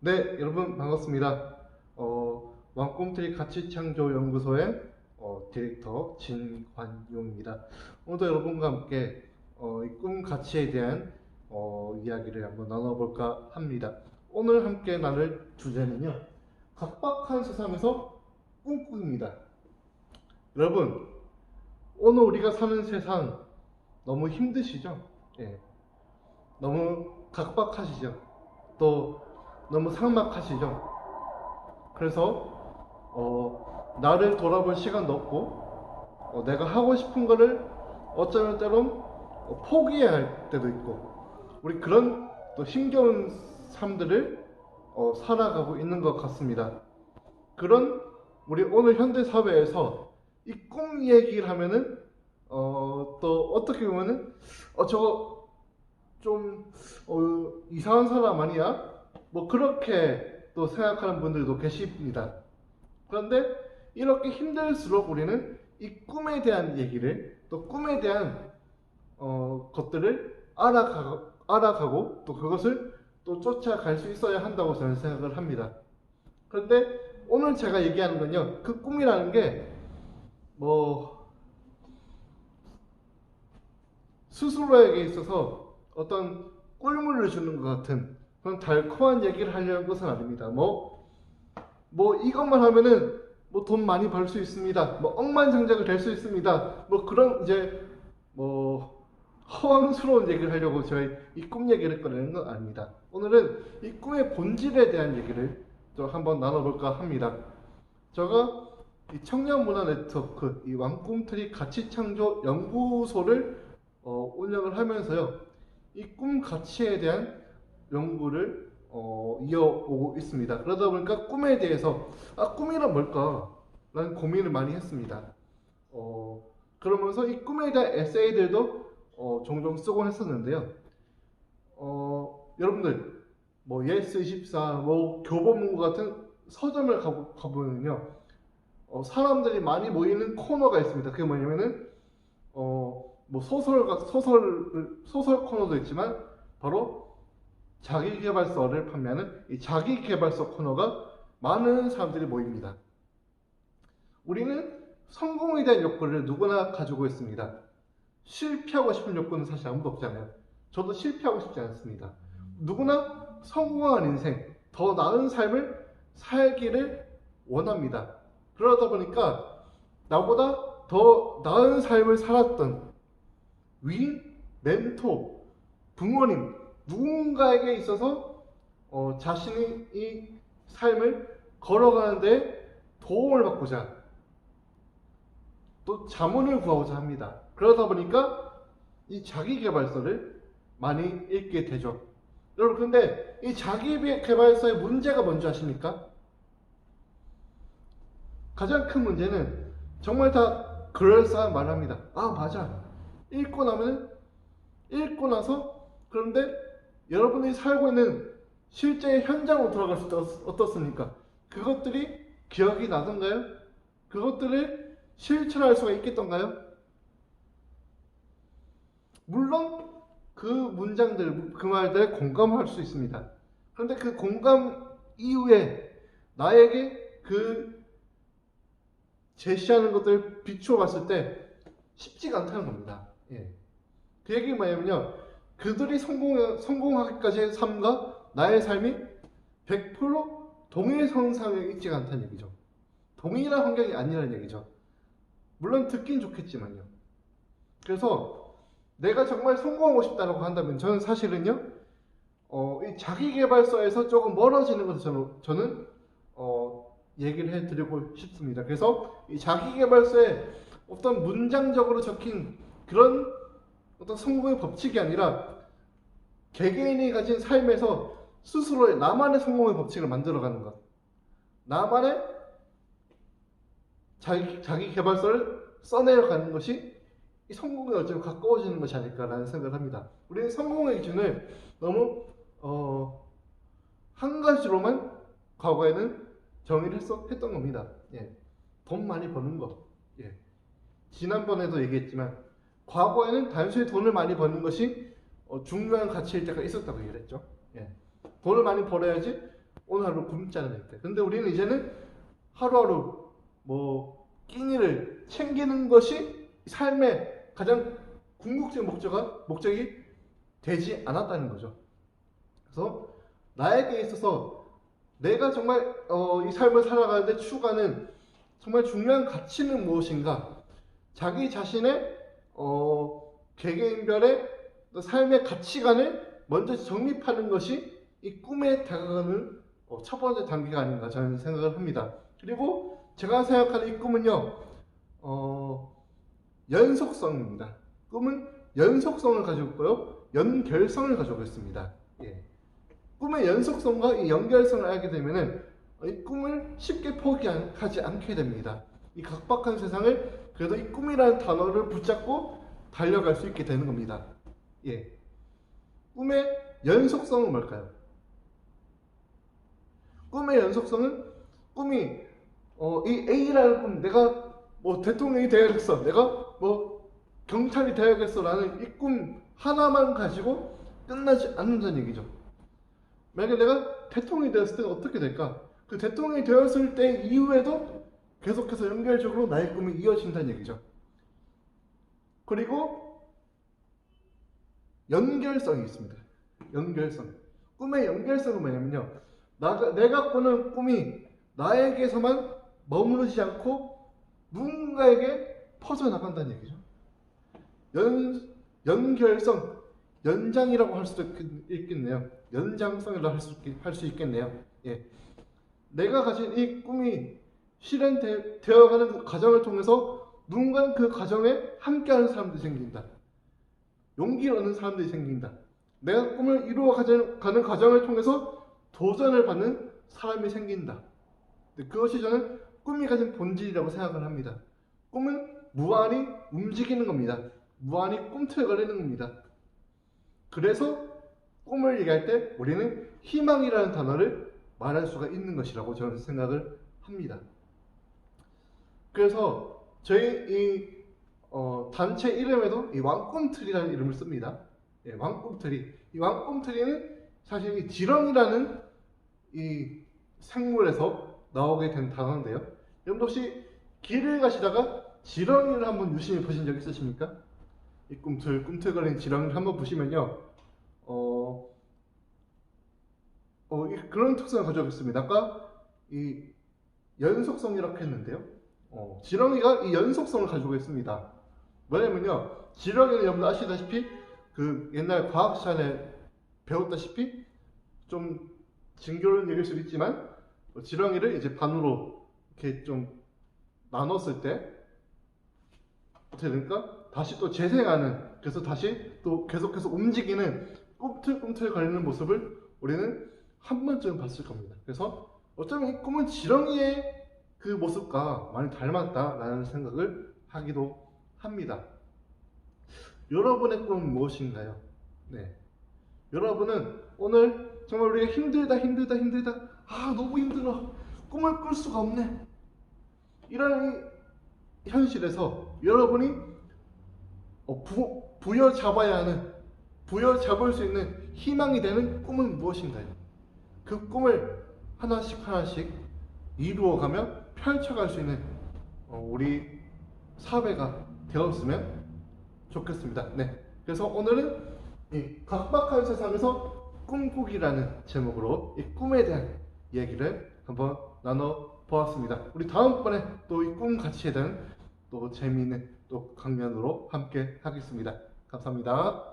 네, 여러분 반갑습니다. 왕꿈틀이 가치창조연구소의 디렉터 진관용입니다. 오늘도 여러분과 함께 이 꿈 가치에 대한 이야기를 한번 나눠볼까 합니다. 오늘 함께 나눌 주제는요, 각박한 세상에서 꿈꾸기입니다. 여러분, 오늘 우리가 사는 세상 너무 힘드시죠? 예, 너무 각박하시죠? 또 너무 삭막하시죠? 그래서 나를 돌아볼 시간도 없고 내가 하고 싶은 거를 어쩌면 때론 포기해야 할 때도 있고 우리 그런 또 힘겨운 삶들을 살아가고 있는 것 같습니다. 그런 우리 오늘 현대 사회에서 이 꿈 얘기를 하면은 또 어떻게 보면은 저거 좀 이상한 사람 아니야? 뭐 그렇게 또 생각하는 분들도 계십니다. 그런데 이렇게 힘들수록 우리는 이 꿈에 대한 얘기를 또 꿈에 대한 것들을 알아가고 또 그것을 또 쫓아갈 수 있어야 한다고 저는 생각을 합니다. 그런데 오늘 제가 얘기하는 건요, 그 꿈이라는 게 뭐 스스로에게 있어서 어떤 꿀물을 주는 것 같은 그런 달콤한 얘기를 하려는 것은 아닙니다. 뭐 이것만 하면은 뭐 돈 많이 벌 수 있습니다. 뭐 억만장자가 될 수 있습니다. 뭐 그런 이제 뭐 허황스러운 얘기를 하려고 저희 이 꿈 얘기를 꺼내는 건 아닙니다. 오늘은 이 꿈의 본질에 대한 얘기를 좀 한번 나눠볼까 합니다. 제가 이 청년문화 네트워크, 이 왕꿈틀이 가치창조 연구소를 운영을 하면서요, 이 꿈 가치에 대한 연구를 이어오고 있습니다. 그러다 보니까 꿈에 대해서 꿈이란 뭘까? 라는 고민을 많이 했습니다. 그러면서 이 꿈에 대한 에세이들도 종종 쓰곤 했었는데요. 여러분들 뭐 예스24, 뭐 교보문고 같은 서점을 가보면요, 사람들이 많이 모이는 코너가 있습니다. 그게 뭐냐면은 뭐 소설 코너도 있지만 바로 자기계발서를 판매하는 이 자기계발서 코너가 많은 사람들이 모입니다. 우리는 성공에 대한 욕구를 누구나 가지고 있습니다. 실패하고 싶은 욕구는 사실 아무도 없잖아요. 저도 실패하고 싶지 않습니다. 누구나 성공한 인생, 더 나은 삶을 살기를 원합니다. 그러다 보니까 나보다 더 나은 삶을 살았던 위인, 멘토, 부모님, 누군가에게 있어서 자신이 이 삶을 걸어가는데 도움을 받고자 또 자문을 구하고자 합니다. 그러다 보니까 이 자기계발서를 많이 읽게 되죠. 여러분, 근데 이 자기계발서의 문제가 뭔지 아십니까? 가장 큰 문제는 정말 다 그럴싸한 말을 합니다. 맞아. 읽고 나서 그런데 여러분이 살고 있는 실제 현장으로 돌아갔을 때 어떻습니까? 그것들이 기억이 나던가요? 그것들을 실천할 수가 있겠던가요? 물론 그 문장들, 그 말들에 공감할 수 있습니다. 그런데 그 공감 이후에 나에게 그 제시하는 것들을 비추어 봤을 때 쉽지가 않다는 겁니다. 그 얘기가 뭐냐면요, 그들이 성공하기까지의 삶과 나의 삶이 100% 동일선상에 있지가 않다는 얘기죠. 동일한 환경이 아니라는 얘기죠. 물론 듣긴 좋겠지만요. 그래서 내가 정말 성공하고 싶다고 한다면 저는 사실은요, 이 자기계발서에서 조금 멀어지는 것을 저는 얘기를 해드리고 싶습니다. 그래서 이 자기계발서에 어떤 문장적으로 적힌 그런 어떤 성공의 법칙이 아니라 개개인이 가진 삶에서 스스로의 나만의 성공의 법칙을 만들어가는 것, 나만의 자기계발서를 써내려가는 것이 이 성공에 어쩌면 가까워지는 것이 아닐까라는 생각을 합니다. 우리는 성공의 기준을 너무 한 가지로만 과거에는 정의를 했던 겁니다. 돈 많이 버는 거. 지난번에도 얘기했지만 과거에는 단순히 돈을 많이 버는 것이 중요한 가치일 때가 있었다고 얘기를 했죠. 돈을 많이 벌어야지 오늘 하루 굶지 않을 때. 근데 우리는 이제는 하루하루 뭐 끼니를 챙기는 것이 삶의 가장 궁극적인 목적이 되지 않았다는 거죠. 그래서 나에게 있어서 내가 정말 이 삶을 살아가는데 추구하는 정말 중요한 가치는 무엇인가? 자기 자신의 개개인별의 삶의 가치관을 먼저 정립하는 것이 이 꿈에 다가가는 첫 번째 단계가 아닌가 저는 생각을 합니다. 그리고 제가 생각하는 이 꿈은요, 연속성입니다. 꿈은 연속성을 가지고 있고요, 연결성을 가지고 있습니다. 예. 꿈의 연속성과 이 연결성을 알게 되면은 이 꿈을 쉽게 포기하지 않게 됩니다. 이 각박한 세상을 그래도 이 꿈이라는 단어를 붙잡고 달려갈 수 있게 되는 겁니다. 예. 꿈의 연속성은 뭘까요? 꿈의 연속성은 꿈이 이 A라는 꿈, 내가 뭐 대통령이 되어야겠어, 내가 뭐 경찰이 되어야겠어라는 이 꿈 하나만 가지고 끝나지 않는다는 얘기죠. 만약에 내가 대통령이 되었을 때는 어떻게 될까? 그 대통령이 되었을 때 이후에도 계속해서 연결적으로 나의 꿈이 이어진다는 얘기죠. 그리고 연결성이 있습니다. 연결성. 꿈의 연결성은 뭐냐면요, 내가 꾸는 꿈이 나에게서만 머무르지 않고 누군가에게 퍼져나간다는 얘기죠. 연결성, 연장이라고 할 수도 있겠네요. 연장성이라고 할 수 있겠네요. 예. 내가 가진 이 꿈이 실현되어가는 과정을 통해서 누군가는 그 과정에 함께하는 사람들이 생긴다. 용기를 얻는 사람들이 생긴다. 내가 꿈을 이루어가는 과정을 통해서 도전을 받는 사람이 생긴다. 그것이 저는 꿈이 가진 본질이라고 생각을 합니다. 꿈은 무한히 움직이는 겁니다. 무한히 꿈틀거리는 겁니다. 그래서 꿈을 얘기할 때 우리는 희망이라는 단어를 말할 수가 있는 것이라고 저는 생각을 합니다. 그래서 저희 이 단체 이름에도 이 왕꿈틀이라는 이름을 씁니다. 예, 왕꿈틀이. 이 왕꿈틀이는 사실 이 지렁이라는 이 생물에서 나오게 된 단어인데요. 여러분도 혹시 길을 가시다가 지렁이를 한번 유심히 보신 적 있으십니까? 이 꿈틀거리는 지렁이를 한번 보시면요, 그런 특성을 가지고 있습니다. 아까 이 연속성이라고 했는데요, 지렁이가 이 연속성을 가지고 있습니다. 뭐냐면요, 지렁이는 여러분 아시다시피 그 옛날 과학 시간에 배웠다시피 좀 징그러운 얘기일 수도 있지만, 지렁이를 이제 반으로 이렇게 좀 나눴을 때 어떻게 됩니까? 다시 또 재생하는, 그래서 다시 또 계속해서 움직이는 꿈틀꿈틀 거리는 모습을 우리는 한 번쯤 봤을 겁니다. 그래서 어쩌면 이 꿈은 지렁이의 그 모습과 많이 닮았다라는 생각을 하기도 합니다. 여러분의 꿈은 무엇인가요? 네. 여러분은 오늘 정말 우리가 힘들다, 너무 힘들어, 꿈을 꿀 수가 없네, 이런 현실에서 여러분이 부여잡을 수 있는 희망이 되는 꿈은 무엇인가요? 그 꿈을 하나씩 이루어가며 펼쳐갈 수 있는 우리 사회가 되었으면 좋겠습니다. 네. 그래서 오늘은 이 각박한 세상에서 꿈꾸기라는 제목으로 이 꿈에 대한 얘기를 한번 나눠보았습니다. 우리 다음번에 또 이 꿈 가치에 대한 또 재미있는 또 강연으로 함께 하겠습니다. 감사합니다.